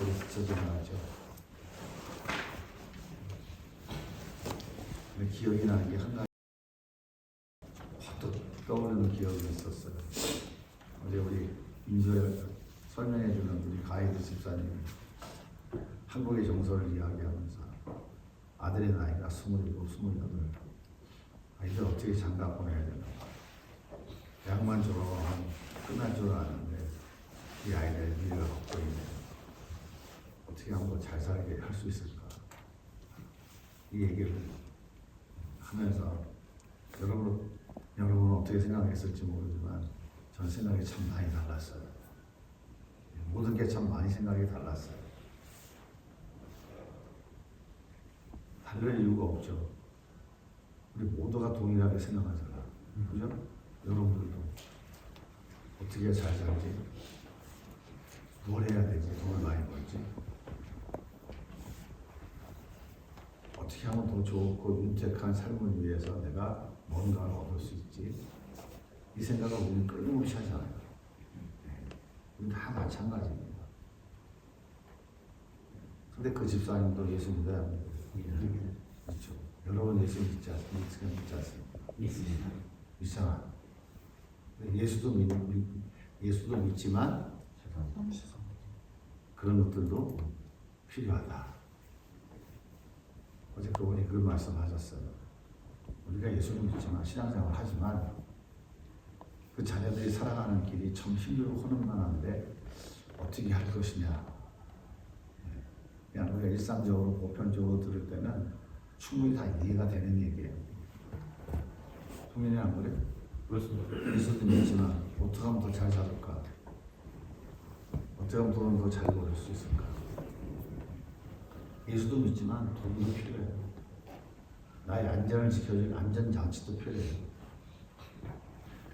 것들이 스쳐져 나가죠. 기억이 나는 게 한 가지 확 떠오르는 기억이 있었어요. 어제 우리 인조에 설명해주는 우리 가이드 집사님이 한국의 정서를 이야기하면서 아들의 나이가 27, 28 이들 어떻게 장가 보내야 되나. 대학만 졸업하면 끝날 줄 아는데 이 아이들의 미래가 걱정이네. 어떻게 한번 잘 살게 할 수 있을까. 이 얘기를 하면서 여러분은 어떻게 생각했을지 모르지만 전 생각이 참 많이 달랐어요. 모든 게 참 많이 생각이 달랐어요. 다를 이유가 없죠. 우리 모두가 동일하게 생각하잖아. 그죠? 여러분들도 어떻게 잘 살지? 뭘 해야 되지? 돈을 많이 벌지? 어떻게 하면 더 좋고 윤택한 삶을 위해서 내가 뭔가를 얻을 수 있지? 이 생각을 우리는 끊임없이 하잖아요. 우리 다 마찬가지입니다. 근데 그 집사님도 예수 믿어야 합니다. 그렇죠. 여러분 예수 믿지 않습니까? 믿습니다. 믿잖아. 예수도 믿지만 그런 것들도 필요하다. 어제 그분이 그런 말씀하셨어요. 우리가 예수를 믿지만 신앙생활 하지만 그 자녀들이 살아가는 길이 참 힘들고 허름한데 어떻게 할 것이냐. 그냥 우리가 일상적으로 보편적으로 들을 때는 충분히 다 이해가 되는 얘기예요. 동민이 안 그래? 그렇습니다. 예수도 믿지만 어떻게 하면 더 잘 살을까? 어떻게 하면 돈을 더 잘 벌을 수 있을까? 예수도 믿지만 돈도 필요해요. 나의 안전을 지켜줄 안전장치도 필요해요.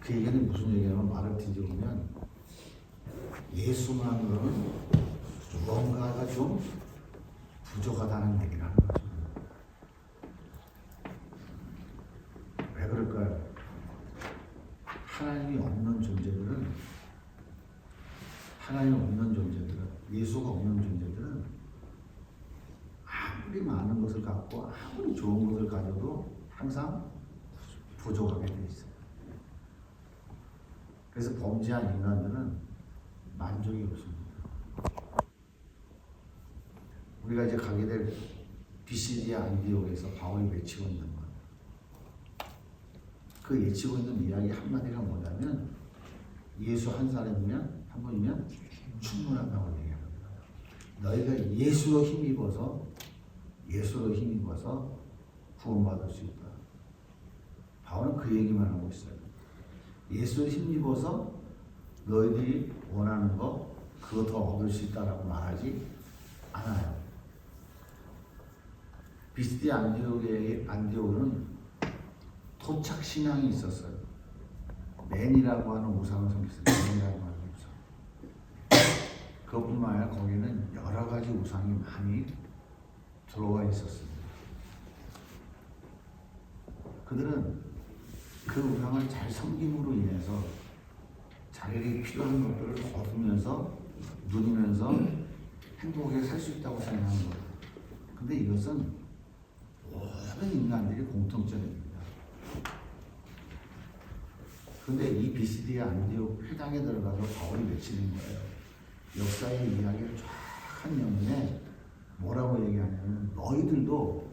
그 얘기는 무슨 얘기냐면 말을 뒤집으면 예수만으로는 무언가가 좀 부족하다는 얘기를 하는 거죠. 왜 그럴까요? 하나님이 없는 존재들은 예수가 없는 존재들은 아무리 많은 것을 갖고 아무리 좋은 것을 가져도 항상 부족하게 돼 있어요. 그래서 범죄한 인간들은 만족이 없습니다. 우리가 이제 가게 될 비시디아 안디옥에서 바울이 외치고 있는 것, 그 외치고 있는 이야기 한마디가 뭐냐면 예수 한 사람이면 한 분이면 충분하다고 얘기합니다. 너희가 예수로 힘입어서 구원받을 수 있다. 바울은 그 얘기만 하고 있어요. 예수로 힘입어서 너희들이 원하는 거 그거 더 얻을 수 있다라고 말하지 않아요. 비스디 안디옥은 토착 신앙이 있었어요. 맨이라고 하는 우상을 섬겼어요. 맨이라고 하는 우상. 그것뿐만 아니라 거기는 여러 가지 우상이 많이 들어와 있었습니다. 그들은 그 우상을 잘 섬김으로 인해서 자기에게 필요한 것들을 얻으면서 누리면서 행복하게 살 수 있다고 생각하는 거예요. 근데 이것은 모든 인간들이 공통점입니다. 근데 이 비시디아 안디옥 회당에 들어가서 바울이 외치는 거예요. 역사의 이야기를 쫙 한 영혼에 뭐라고 얘기하냐면 너희들도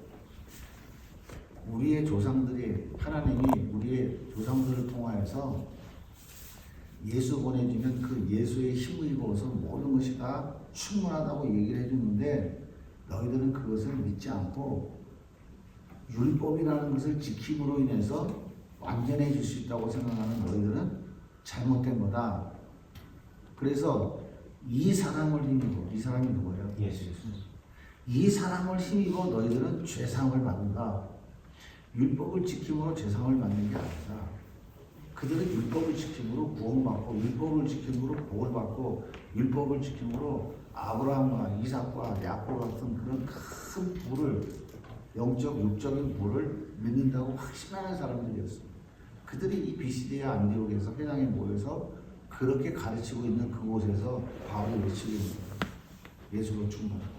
우리의 조상들이 하나님이 우리의 조상들을 통하여서 예수 보내주면 그 예수의 힘을 입어서 모든 것이 다 충분하다고 얘기를 해주는데 너희들은 그것을 믿지 않고 율법이라는 것을 지킴으로 인해서 완전해질 수 있다고 생각하는 너희들은 잘못된 거다. 그래서 이 사람을 힘입어, 이 사람이 누구예요? 예수. 이 사람을 힘입어 너희들은 죄상을 받는다. 율법을 지킴으로 죄상을 받는 게 아니다. 그들은 율법을 지킴으로 구원받고 율법을 지킴으로 복을 받고 율법을 지킴으로 아브라함과 이삭과 야곱 같은 그런 큰 부를 영적 육적인 부를 믿는다고 확신하는 사람들이었습니다. 그들이 이 비시디아 안디옥에서 회당에 모여서 그렇게 가르치고 있는 그곳에서 바울이 외치고 있는 거예요. 예수로 충만하다.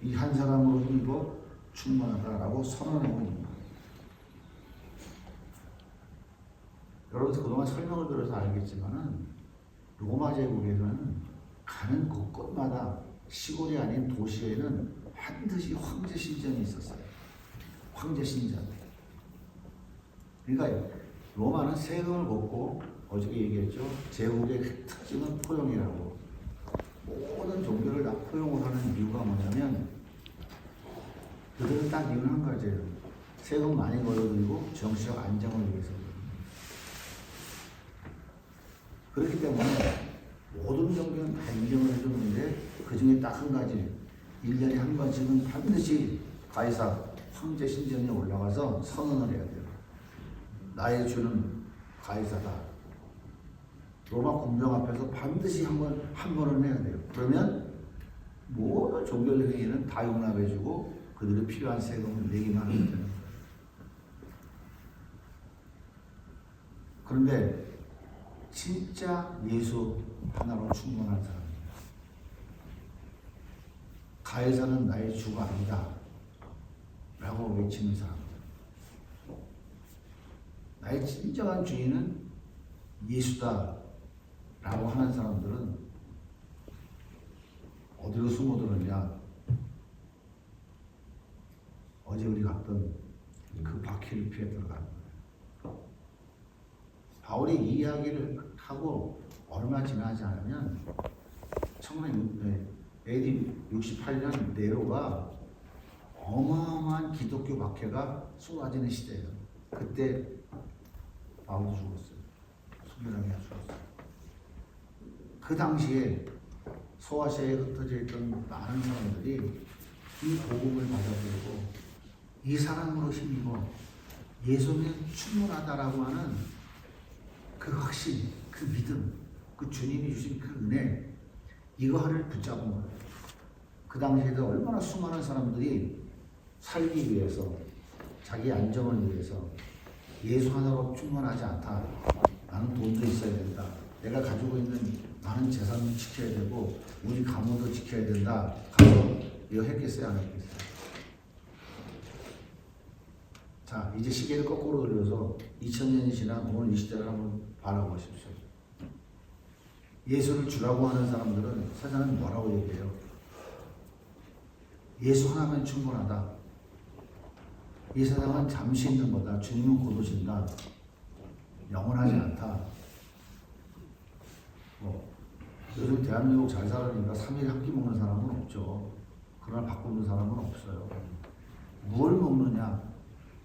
이 한 사람으로 이거 충만하다라고 선언하고 있는 거예요. 여러분 그동안 설명을 들어서 알겠지만은 로마 제국에는 가는 곳곳마다 시골이 아닌 도시에는 반드시 황제 신전이 있었어요. 황제 신전. 그러니까 로마는 세금을 걷고 어저께 얘기했죠. 제국의 특징은 포용이라고. 모든 종교를 다 포용을 하는 이유가 뭐냐면 그들은 딱 이유는 한 가지예요. 세금 많이 걸어들이고 정치적 안정을 위해서. 그렇기 때문에 모든 종교는 다 인정을 해줬는데 그 중에 딱 한 가지 1년에 한 번씩은 반드시 가이사 황제 신전에 올라가서 선언을 해야 돼요. 나의 주는 가이사다. 로마 군병 앞에서 반드시 한 번은 해야 돼요. 그러면 모든 종교 행위는 다 용납해주고 그들이 필요한 세금을 내기만 하면 되는 거예요. 그런데 진짜 예수 하나로 충분한 사람입니다. 가해사는 나의 주가 아니다 라고 외치는 사람. 나의 진정한 주인은 예수다 라고 하는 사람들은 어디로 숨어들었냐? 어제 우리 갔던 그 바퀴를 피해 들어가는 거예요. 바울이 이 이야기를 하고 얼마 지나지 않으면 68년 네로가 어마어마한 기독교 박해가 쏟아지는 시대예요. 그때 바울도 죽었어요. 순교자가 죽었어요. 그 당시에 소아시아에 흩어져 있던 많은 사람들이 이 복음을 받아들이고 이 사람으로 힘입어 예수는 충분하다라고 하는 그 확신, 그 믿음, 그 주님이 주신 그 은혜, 이거를 붙잡은 거예요. 그 당시에도 얼마나 수많은 사람들이 살기 위해서, 자기 안정을 위해서 예수 하나로 충분하지 않다. 나는 돈도 있어야 된다. 내가 가지고 있는 많은 재산을 지켜야 되고 우리 가문도 지켜야 된다. 가서 이거 했겠어요? 안 했겠어요? 자, 이제 시계를 거꾸로 돌려서 2000년이 지난 오늘 이 시대를 한번 바라보십시오. 예수를 주라고 하는 사람들은 세상은 뭐라고 얘기해요? 예수 하나면 충분하다. 이 세상은 잠시 있는 거다. 주님은 곧 오신다. 영원하지 않다. 요즘 대한민국 잘 살으니까 3일에 한 끼 먹는 사람은 없죠. 그러나 바꾸는 사람은 없어요. 뭘 먹느냐?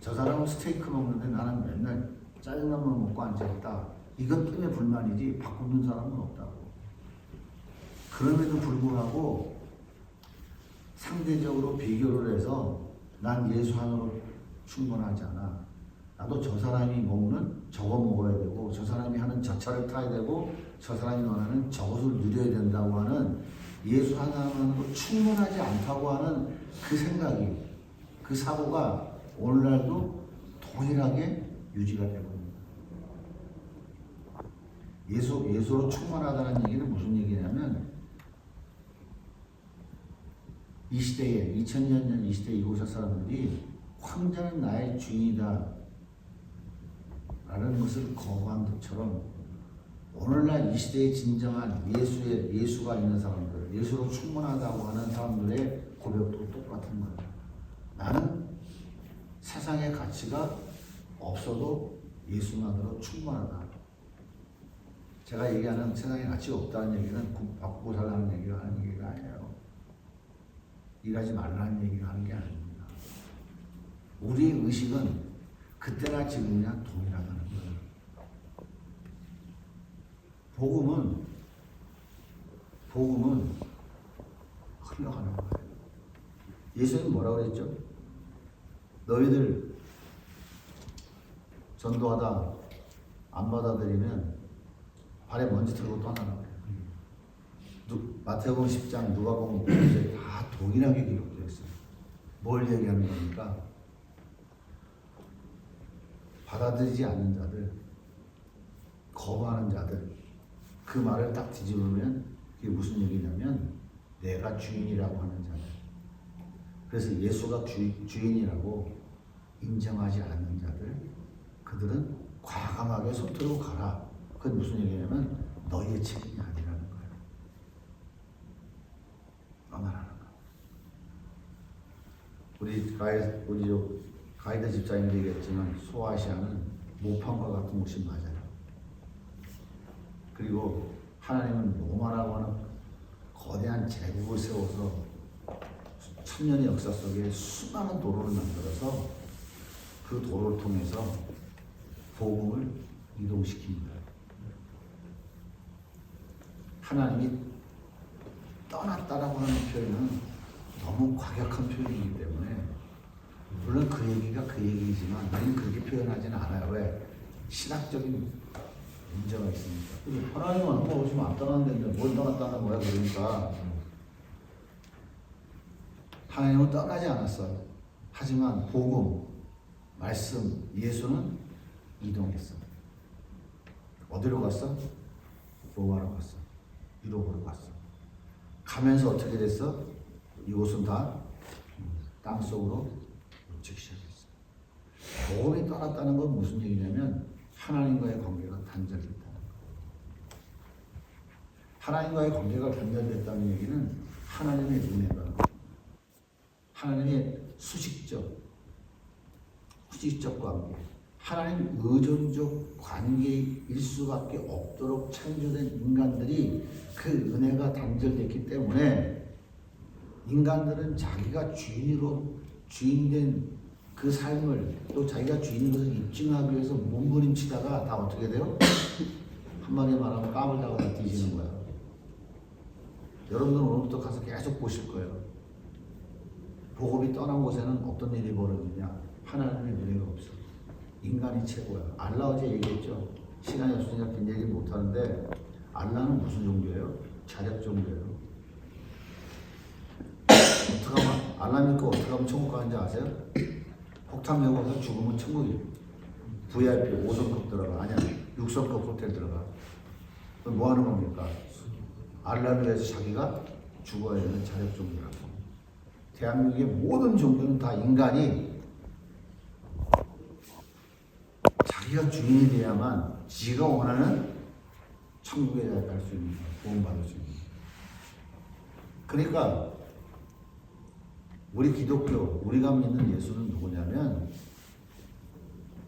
저 사람은 스테이크 먹는데 나는 맨날 짜장면만 먹고 앉아있다. 이것 때문에 불만이지 바꾸는 사람은 없다고. 그럼에도 불구하고 상대적으로 비교를 해서 난 예수 하나로 충분하지 않아. 나도 저 사람이 먹는 저거 먹어야 되고 저 사람이 하는 저 차를 타야 되고 저 사람이 원하는 저것을 누려야 된다고 하는 예수 하나만으로 충분하지 않다고 하는 그 생각이, 그 사고가 오늘날도 동일하게 유지가 되고 있습니다. 예수로 충만하다는 얘기는 무슨 얘기냐면 이 시대에 2000년 전 이 시대 이곳의 사람들이 황제는 나의 주인이다 라는 것을 거부한 것처럼 오늘날 이 시대에 진정한 예수가 있는 사람들, 예수로 충분하다고 하는 사람들의 고백도 똑같은 거예요. 나는 세상의 가치가 없어도 예수만으로 충분하다. 제가 얘기하는 세상에 가치가 없다는 얘기는 바꾸고 살라는 얘기가 하는 얘기가 아니에요. 일하지 말라는 얘기가 하는 게 아닙니다. 우리의 의식은 그때나 지금이나 동일하다는 거예요. 복음은 흘러가는 거예요. 예수님 뭐라고 그랬죠? 너희들 전도하다 안 받아들이면 발에 먼지 털고 떠나라. 마태복음 10장, 누가복음 5장에 다 동일하게 기록되어 있어요. 뭘 얘기하는 겁니까? 받아들이지 않는 자들, 거부하는 자들, 그 말을 딱 뒤집으면 그게 무슨 얘기냐면 자기가 주인이라고 하는 자들. 그래서 예수가 주인이라고 인정하지 않는 자들, 그들은 과감하게 손들고 가라. 그건 무슨 얘기냐면 너희의 책임이 아니라는 거예요. 떠나라는 거예요. 우리 가이드 집사님도 얘기했지만 소아시아는 모판과 같은 곳이 맞아요. 그리고 하나님은 로마라고 하는 거대한 제국을 세워서 천년의 역사 속에 수많은 도로를 만들어서 그 도로를 통해서 복음을 이동시킵니다. 하나님이 떠났다라고 하는 표현은 너무 과격한 표현이기 때문에 물론 그 얘기가 그 얘기이지만 우리는 그렇게 표현하지는 않아요. 왜? 신학적인 문제가 있으니까. 하나님은 한 번 오시면 안 떠났는데 뭘 떠났다는 거야. 그러니까 하나님은 떠나지 않았어요. 하지만 복음, 말씀, 예수는 이동했어. 어디로 갔어? 로마로 갔어. 유럽으로 갔어. 가면서 어떻게 됐어? 이곳은 다 땅속으로 묻히기 시작했어. 복음이 떠났다는 건 무슨 얘기냐면 하나님과의 관계가 단절됐다는 거예요. 하나님과의 관계가 단절됐다는 얘기는 하나님의 은혜가 하나님의 수식적 관계, 하나님 의존적 관계일 수밖에 없도록 창조된 인간들이 그 은혜가 단절됐기 때문에 인간들은 자기가 주인된 그 삶을 또 자기가 주인인 것을 입증하기 위해서 몸부림치다가 다 어떻게 돼요? 한마디로 말하면 까불다가 다 뒤지는 거야. 여러분들은 오늘부터 가서 계속 보실 거예요. 복음이 떠난 곳에는 어떤 일이 벌어지냐? 하나님의 은혜가 없어. 인간이 최고야. 알라 어제 얘기했죠. 시간이 없으니까 긴 얘기 못하는데 알라는 무슨 종교예요? 자력 종교예요. 어떻게 하면 알라 믿고 어떻게 하면 천국 가는지 아세요? 폭탄 메고 가서 죽으면 천국이에요. VIP 5성급 들어가. 아니야 6성급 호텔 들어가. 그럼 뭐 하는 겁니까? 알라를 위해서 자기가 죽어야 되는 자력 종교라고. 대한민국의 모든 종교는 다 인간이 자기가 주인이 돼야만 지가 원하는 천국에 갈 수 있는 거야. 구원받을 수 있는 거야. 그러니까 우리 기독교, 우리가 믿는 예수는 누구냐면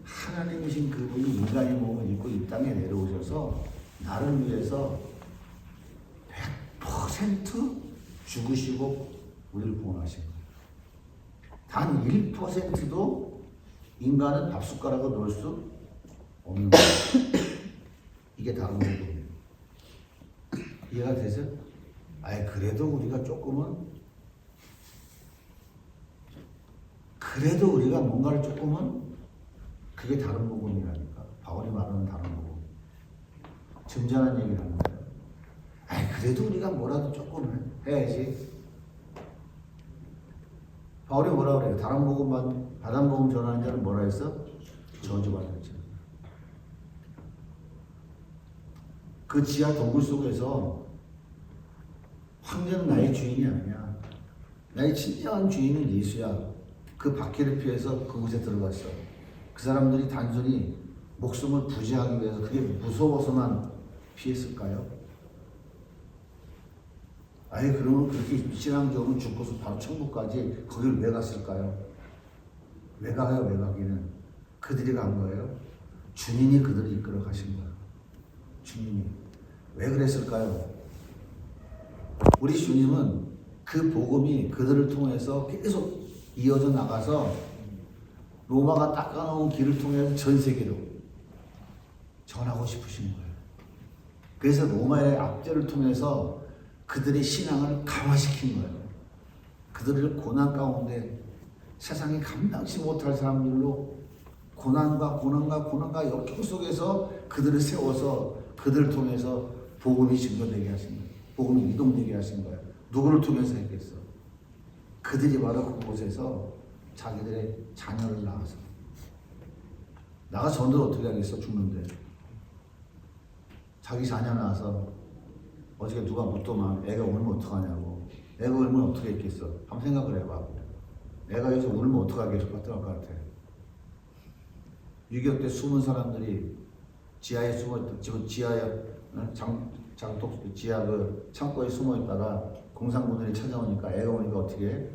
하나님이신 그분이 인간의 몸을 입고 이 땅에 내려오셔서 나를 위해서 100% 죽으시고 우리를 구원하신 거예요. 단 1%도 인간은 밥숟가락을 넣을 수 없는 거예요. 이게 다른 거거든요. 이해가 되죠? 아예 그래도 우리가 조금은 그래도 우리가 뭔가를 조금은 그게 다른 복음이라니까. 바울이 말하는 다른 복음. 점잖은 얘기를 하는 거예요. 아이 그래도 우리가 뭐라도 조금은 해야지. 바울이 뭐라 그래요? 다른 복음 전하는 자는 뭐라 했어? 저주받았죠. 그 지하 동굴 속에서 황제는 나의 주인이 아니야. 나의 진정한 주인은 예수야. 그 바퀴를 피해서 그곳에 들어갔어. 그 사람들이 단순히 목숨을 부지하기 위해서 그게 무서워서만 피했을까요? 아예 그러면 그렇게 신앙적으로 죽고서 바로 천국까지 거기를 왜 갔을까요? 왜 가요? 왜 가기는? 그들이 간 거예요. 주님이 그들을 이끌어 가신 거예요. 주님이. 왜 그랬을까요? 우리 주님은 그 복음이 그들을 통해서 계속 이어져 나가서 로마가 닦아놓은 길을 통해서 전 세계로 전하고 싶으신 거예요. 그래서 로마의 압제를 통해서 그들의 신앙을 강화시킨 거예요. 그들을 고난 가운데 세상이 감당치 못할 사람들로 고난과 역경 속에서 그들을 세워서 그들을 통해서 복음이 증거되게 하신 거예요. 복음이 이동되게 하신 거예요. 누구를 통해서 했겠어? 그들이 바로 그곳에서 자기들의 자녀를 낳아서 나가 전도를 어떻게 하겠어? 죽는데 자기 자녀 낳아서 어저께 누가 묻더만 애가 오면 어떡하냐고 애가 울면 어떻게 했겠어? 한번 생각을 해봐. 애가 여기서 울면 어떡하게 할 것 같아? 6.25 때 숨은 사람들이 지하에 숨어있다. 지금 지하에 장독 지하 그 창고에 숨어있다가 공산군들이 찾아오니까 애가 오니까 어떻게 해?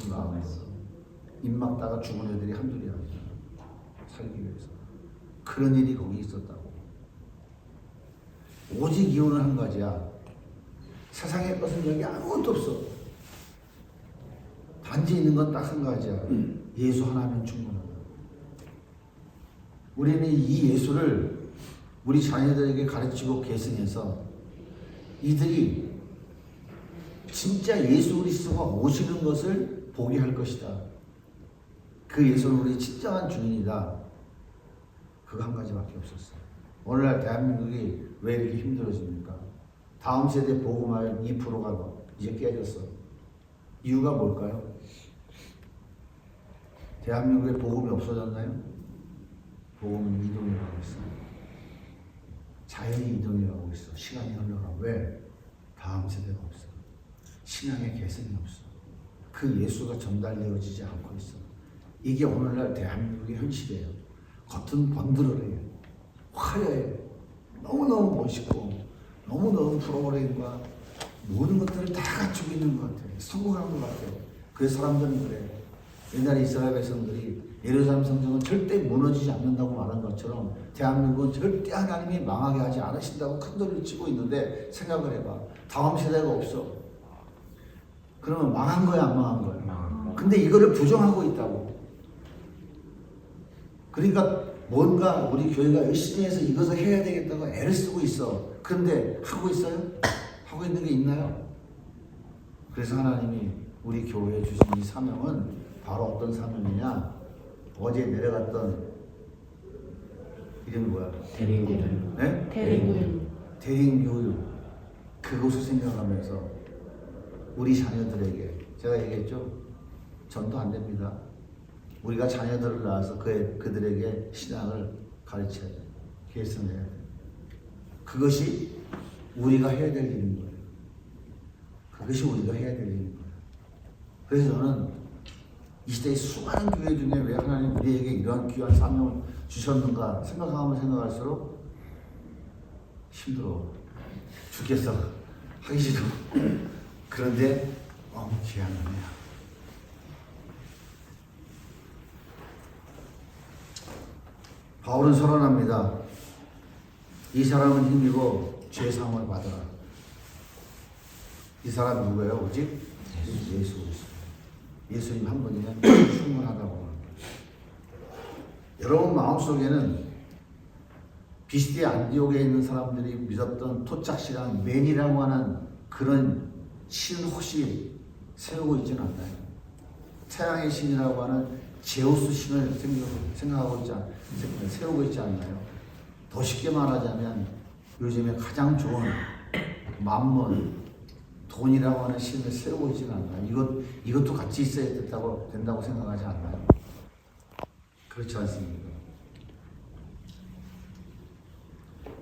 나와있어. 입 막다가 죽은 애들이 한둘이 아니야. 살기 위해서. 그런 일이 거기 있었다고. 오직 이유는 한 가지야. 세상의 것은 여기 아무것도 없어. 단지 있는 건 딱 한 가지야. 예수 하나면 충분하다. 우리는 이 예수를 우리 자녀들에게 가르치고 계승해서 이들이 진짜 예수 그리스도가 오시는 것을 보게 할 것이다. 그 예수는 우리 진정한 주인이다. 그거 한 가지밖에 없었어. 오늘날 대한민국이 왜 이렇게 힘들어집니까? 다음 세대 복음화율 2%가 이제 깨졌어. 이유가 뭘까요? 대한민국에 복음이 없어졌나요? 복음은 이동이 가고 있어. 자연이 이동이 가고 있어. 시간이 흘러가. 왜? 다음 세대가 없어. 신앙의 개성이 없어. 그 예수가 전달되어지지 않고 있어. 이게 오늘날 대한민국의 현실이에요. 겉은 번들어요. 화려해. 너무너무 멋있고 너무너무 프로그램과 모든 것들을 다 갖추고 있는 것 같아요. 성공한 것 같아요. 그래서 사람들은 그래. 옛날에 이스라엘 백성들이 예루살렘 성전은 절대 무너지지 않는다고 말한 것처럼 대한민국은 절대 하나님이 망하게 하지 않으신다고 큰 소리를 치고 있는데 생각을 해봐. 다음 세대가 없어. 그러면 망한 거야, 안 망한 거야? 근데 이거를 부정하고 있다고. 그러니까 뭔가 우리 교회가 열심히 해서 이것을 해야 되겠다고 애를 쓰고 있어. 그런데 하고 있어요? 하고 있는 게 있나요? 그래서 하나님이 우리 교회에 주신 이 사명은 바로 어떤 사명이냐? 어제 내려갔던 이름이 뭐야? 대리교육. 네? 대리교육. 그것을 생각하면서 우리 자녀들에게 제가 얘기했죠? 전도 안 됩니다. 우리가 자녀들을 낳아서 그들에게 신앙을 가르쳐야 돼. 계승해야 돼. 그것이 우리가 해야 될 일인 거예요. 그것이 우리가 해야 될 일인 거예요. 그래서 저는 이 시대의 수많은 교회 중에 왜 하나님 우리에게 이러한 귀한 사명을 주셨는가 생각할수록 힘들어. 죽겠어. 하기 싫어. 그런데 너무 귀한 은혜야. 바울은 선언합니다. 이 사람은 힘이고 죄 사함을 받으라. 이 사람 누구예요? 오직 예수 그리스도. 예수님 한 분이면 충분하다고 합니다. 여러분 마음속에는 비스디 안디옥에 있는 사람들이 믿었던 토착시간 맨이라고 하는 그런 신 혹시 세우고 있지는 않나요? 태양의 신이라고 하는 제우스 신을 생각하고 세우고 있지 않나요? 더 쉽게 말하자면 요즘에 가장 좋은 만문, 돈이라고 하는 신을 세우고 있지는 않나요? 이것도 같이 있어야 된다고 생각하지 않나요? 그렇지 않습니까?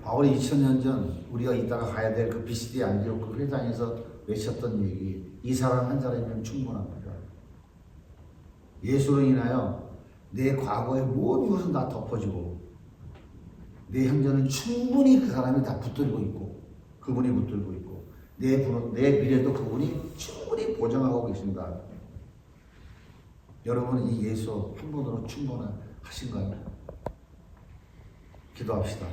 바울이 2000년 전 우리가 이따가 가야 될 그 비스디 안디옥 그 회당에서 외쳤던 얘기, 이 사람 한 사람이면 충분합니다. 예수로 인하여 내 과거의 모든 것은 다 덮어지고 내 현재는 충분히 그 사람이 다 붙들고 있고 그분이 붙들고 있고 내 미래도 그분이 충분히 보장하고 계신다. 여러분은 이 예수 한 분으로 충분하신가요? 기도합시다.